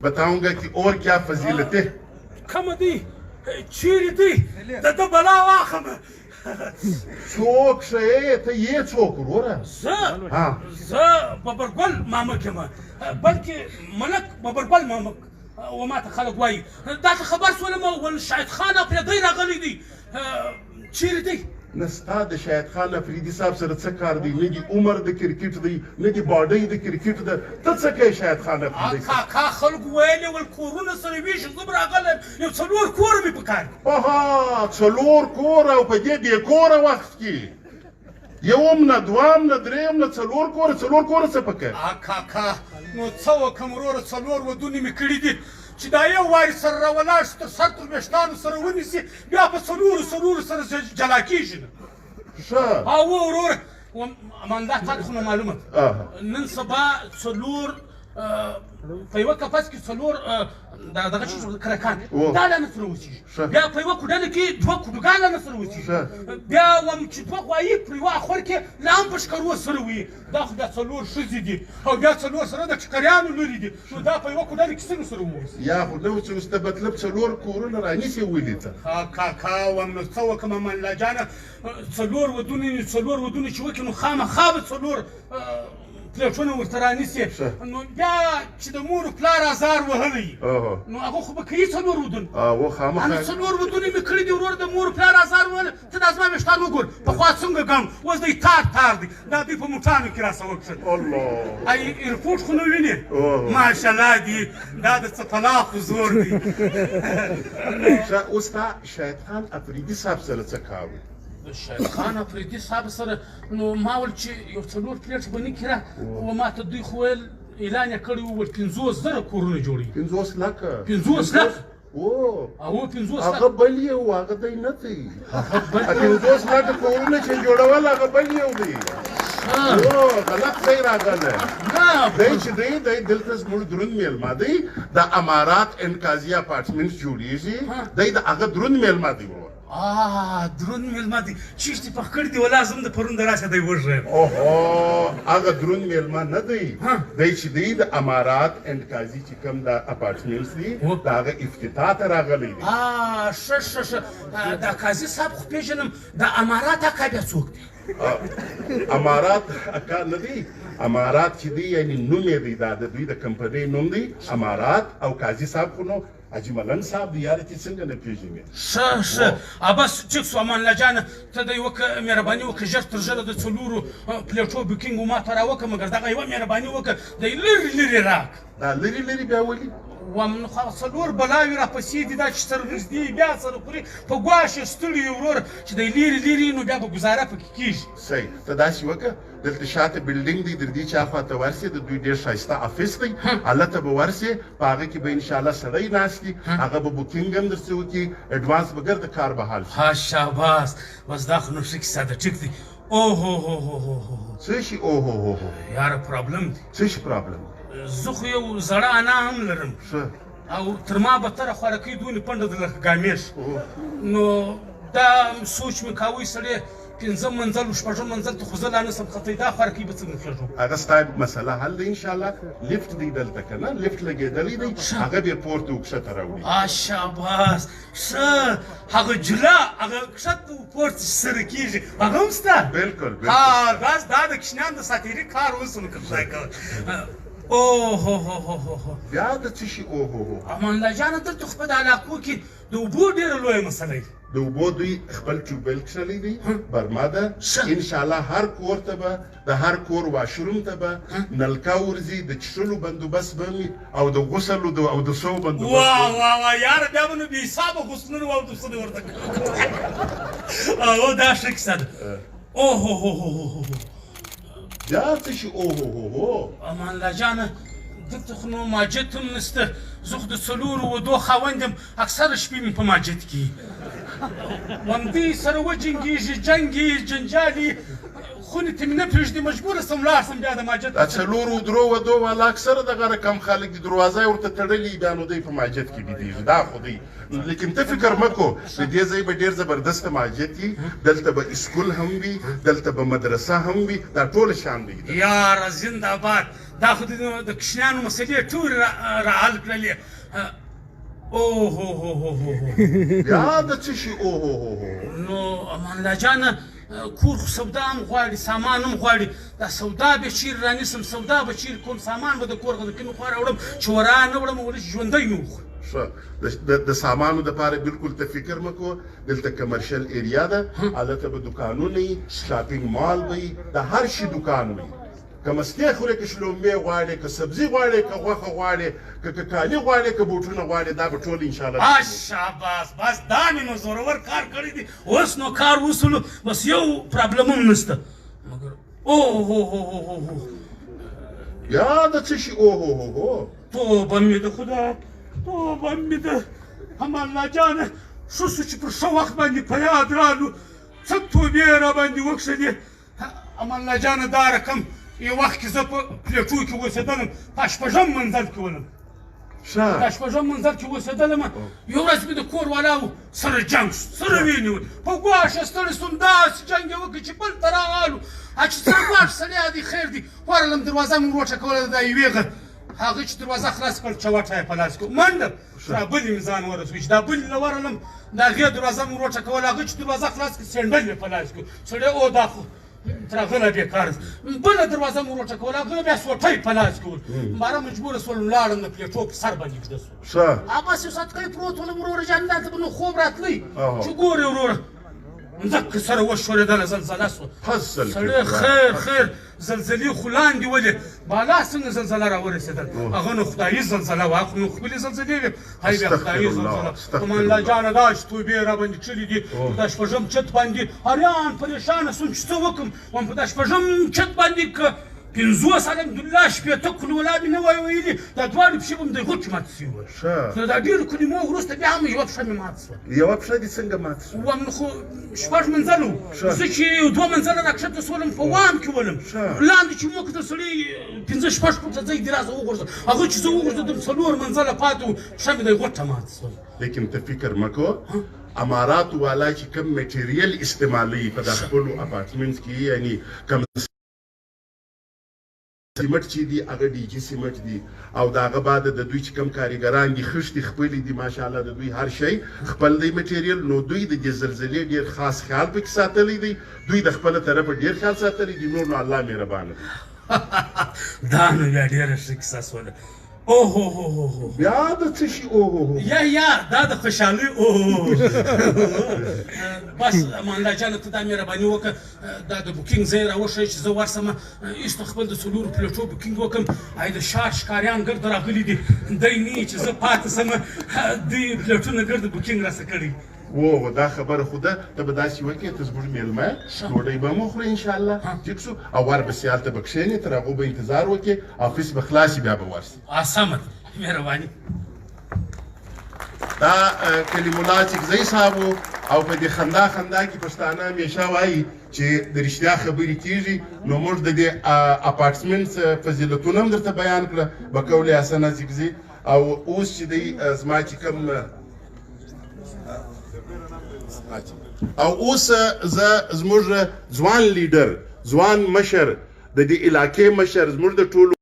बताऊंगा कि और क्या फजीलत है। कमदी चीरती दद बला वाखम चोक से तो ये चोक रो रहा हाँ बबरगुल मामक यमा बल्कि मलक बबरगुल मामक وما تخلق واي ذات خبر سولما والشاهد خان افريدي راغلي دي چیرتی نستا د شاهد خان افریدي صاحب سره څه کار دی؟ نه دي عمر د کرکټ دی، نه دي باډۍ د کرکټ ده، ته څه کوې شاهد خان افریدي؟ کا خلق ویلې ول کورونه سره ویش زبر راغله یو څلور کور مې پکار اها څلور کور او په دې بې کوره وخت کې یوم نه دوام نه دریم نه څلور کوره څه پکار؟ کا نو څه وکم وروره څلور ودونې مې کړي دي چې دا یو واري سره راولاړ شي تر سر تر ویښتانو سره ونیسي بیا په څلورو سره جلا کېږي نه ښه او وروره اماندا تا خو نه معلومه نن سبا څلور په یوه کپس کې څلور دغه چې کرکان دا له نه سره اوسېږي بیا په یوه کوډله کې دوه کوډګان له نه سره اوسېږي بیا وم چې دوه غوایي پر یوه اخور کې لا هم په ښکرو سره وي دا خو بیا څلور ښځې دي او بیا څلور سره د ټکریانو لورې دي نو دا په یوه کوډله کې څنګه سره واوسي یا خو نه چې اوس ته مطلب څلور کورونه رانیسې ولې ته کاکا وم نو څه وکړم امان جانه څلور ودونه چې وکړي نو خامخا به څلور پلیټونه ورته رانیسي نو بیا چې د مور پلار ازار وهلی نو هغه خو به کوي څلور ودونه خامخا څلور ودونه مې کړي دي ورور د مور پلار ازار وهلی ته دا زما ویښتان وګور پخوا څنګه ګم اوس دی تار دی دا دوی په موټانو کې راسه وکړل الله ای ایرپورټ خو نه وینې ماشاءالله دي دا د څه طلاق زور دی اوس تا شاهد خان افریدي صاحب سره څه کار و؟ شاهد خان افریدي صاحب سره نو ما ول چې یو څلور پلیټ به نه کړه و ما ته دوی خو ویل اعلان یې کړی و 50,000 کورونه جوړوي 50 لکه 50 لکه او 50 لکه هغه بل یو هغه دی نه دی 50 لکه کورونه چې جوړول هغه بل یو دی غلط ځای راغلی دی چې دی دلته زموږ دروند میلمه دی د امارات اینډ قاضي اپارټمنټس جوړېږي دی د هغه دروند میلمه دی دروند میلمه دی چیشتې پخ کړي دي ولازم د پرون د راسه دی وژغیم هغه دروند میلمه نه دی دی چې دی د امارات اینډ قاضي چې کوم د اپارټمنټس دي د هغه افتتاح ته راغلی دی ښه دا قاضي صاحب خو پېژنم د امارات اکا بیا څوک دی امارات اکا نه دی امارات چې دی یعنې نوم یې دی دا د دوی د کمپنۍ نوم دی امارات او قاضي صاحب خو نو حاجي ملنګ صاحب دی یاره چې څنګه نه پېژنې ښه بس ټیک شو امان الله جانه ته د یوه مهرباني وکړه ژر تر ژره د څلورو پلیټو بکینګ ما ته راوکړه مګر دغه یوه مهرباني وکړه دی لرې راک دا لرې بیا ولي وم څلور بلاوې راپسې دي دا چې سره نږدې بیا سره خوري په ګواښ یې ستړي یو ورور چې دی لرې نو بیا به ګزاره پکې کېږي صحیح ته داسې وکړه دلته شاته بلډینګ دی د دې چا خواته ورسې د دوی ډېر ښایسته افیس دی هلته به ورسې په هغه کې به انشاءالله سړی ناست وي هغه به بوکینګ هم درڅه وکړي اډوانس به ګرد کار به حال شي شاباس بس دا خو نو ښه کیسه ده ټیک دی څه شي اوهو یاره پرابلم دی څه شي پرابلم زه خو یو زړه انا هم لرم او تر ما بدتره خوارکۍ دونې پنډه ده لکه ګامیش نو دا سوچ مې کاوه سړی پنځم منزل و شپږم منزل ته خو زه لا نسم ختلی دا خوارکۍ به څنګه کېږو هغه ستا مسله حل دی انشاءالله لفټ دی دلته که نه لفټ لګېدلی دی هغه بیا پورته و کښته راوړي شاباس ښه هغه جلا هغه کښته و پورته چې سره کېږي هغه هم شته بلکل بس دا د کوچنیانو د ساتیري کار اوس نو که خدای کوه بیا د څه شي امان الله جانه دلته خو په د علاقو کې د اوبو ډېره لویه مسله وي د اوبو دوی خپل ټیوبویل کښلی دی برما ده انشاءالله هر کور ته به د هر کور واشروم ته به نلکه ورځي د څښلو بندوبست به وي او د غسل او د سو بندوبست واه یاره بیا به نو بې حسابه غسلونه او اودسونه ورته او دا ښه کیسه ده بیا څه شي امان الله جانه دلته خو نو ماجد هم نشته زه خو د څلورو ودو خاوند یم اکثره شپې مې په ماجد کې همدې سره وجنګېږي جنګ یې جنجال یې خونې ته مې نه پرېږدي مجبوره سم ولاړ سم بیا د ماجد دا څلورو درو ودو والا اکثره دغه رقم خلک دي دروازه یې ورته تړلي بیا نو دی په ماجد کې بېدېږي دا خو دی لیکن ته فکر مه کو د دې ځای به ډېر زبردسته ماجد وي دلته به اسکول هم وي دلته به مدرسه هم وي دا ټوله شان دی یاره زنده‌باد دا خو د کوچنیانو مسلې ټولې راحل کړلې بیا د څه شي نو امان الله جانه کور خو سودا هم غواړي سامان هم غواړي دا سودا به چیرې رانیسم سودا به چیرې کوم سامان به د کور د کومې خوا راوړم چې ورا نه وړم ولې ژوندی نه وخورم د سامانو دپاره بالکل ته فکر مه کوه دلته کمرشل ایریا ده هلته به دوکانونه وي شاپینګ مال به وي د هر شي دوکان وي که مستې خورې که شلومبې غواړې که سبزي غواړې که غوښه غواړې که کالي غواړې که بوټونه غواړې دا به ټول انشاءالله شاباس بس دا مې نو زورور کار کړی دی اوس نو کار وسولو بس یو پرابلم هم نشته مګر بیا د څه شي توبه مې د خدا توبه مې د امان الله جانه ښه شو چې پر ښه وخت باندې په یاد رالو څه توبې را باندې وکښلې امان الله جانه دا رقم یو وخت کې زه په پلیټو کې اوسېدلم په شپږم منزل کې ولم په شپږم منزل کې اوسېدلم یو ورځ مې د کور والاو سره جنګ شو سره ونیول په ګواښ ستړی سوم داسې جنګ یې وکړ چې بل ته راغلو چې څه ګواښ سړی دی خیر دی ورغلم دروازه مې وټکوله د یوې غږ هغه چې دروازه خلاص کړل چوټه یې په لاس کې منډه دا بلې مې ځان ورسوي چې دا بلې له ورغلم د هغې دروازه مې وټکوله هغه چې دروازه خلاص کړي سینډل مې په لاس کې سړی دا خو تر هغه بېکاره بله دروازه مې وټکوله هغه بیا سوټی په لاس کې ول باره مجبوره سولم لاړم د پلیټو په سر باندې ږده سوم بس یو ساعتکی پروت ولم وروره جان دلته به نو خوب راتلی چې ګورې وروره مځکه سره وشورېدله زلزله سوه سړی خیر زلزلې خو لاندې ولې بالا څنګه زلزله راورسېدل هغه نو خدایي زلزله وه خو نو خپلې زلزلې وې هی بیا خدایي زلزله امان الله جانه دا چې توبې راباندې کړلي دي په دا شپږم چت باندې حیران پریشانه سوم چې څه وکړم وایم په دا شپږم چت باندې که 50 الحمدلله شپېته کلوله مې نه وای ویلي دا دواړې پښې به مې د غوټې ماتې سوي وه نو دا ډېرو کلمو وروسته بیا هم یوه پښه مې ماته سوه یوه پښه دې څنګه ماته سوه وایم نو خو شپږ منزله وو زه چې یو 2 منزله راکښته سولم په وام کې ولم لاندې چې مو کتل سړی 5-6 فوټه ځای دې راسه وغورځه هغه چې زه وغورځېدم 4 منزله پاتې وو پښه مې د غوټه ماته سوه لیکن ته فکر مه کوه اماراتو والا چې کوم میټیریل استعمالوي په دا خپلو اپارټمنټس کې یعنی کم سیمټ چې دي هغه ډي جي سیمټ دي او د هغه بعد د دوی چې کوم کاریګران دي خښتې خپلې دي ماشاءالله د دوی هر شی خپل دی میټیریل نو دوی د دې زلزلې ډېر خاص خیال پکې ساتلی دی دوی د خپله طرفه ډېر خیال ساتلی دي نور نو الله مهربانه دی دا نو بیا ډېره ښه کیسه سوله بیا د څه شي یا دا د خوشحالۍ بس امان الله جانه ته دا مهرباني وکړه دا د بوکینګ ځای راوښیه چې زه ورسم ایسته خپل د څلورو پلیټو بوکینګ وکړم ای د ښار ښکاریان ګرده راغلي دي دی نه چې زه پاتې سم دوی پلیټونه ګرده بوکینګ راسه کړی دا خبره خو ده ته به داسې وکړې ته زموږ میلمه ډوډۍ به هم وخورې انشاءالله ټیک شو او ورپسې هلته به کښېنې تر هغو به انتظار وکړې افیس به خلاص بیا به ورسې سمه مهرباني دا کلیم الله چکزی صاحب او په دې خندا کې پښتانه همیشه وایي چې د رښتیا خبرې کېږي نو موږ د دې اپارټمنټ فضیلتونه هم درته بیان کړه بقول حسنه چکزي او اوس چې دی زما چې کوم او اوس زه زموږ ځوان لیډر ځوان مشر د دې علاقې مشر زموږ د ټولو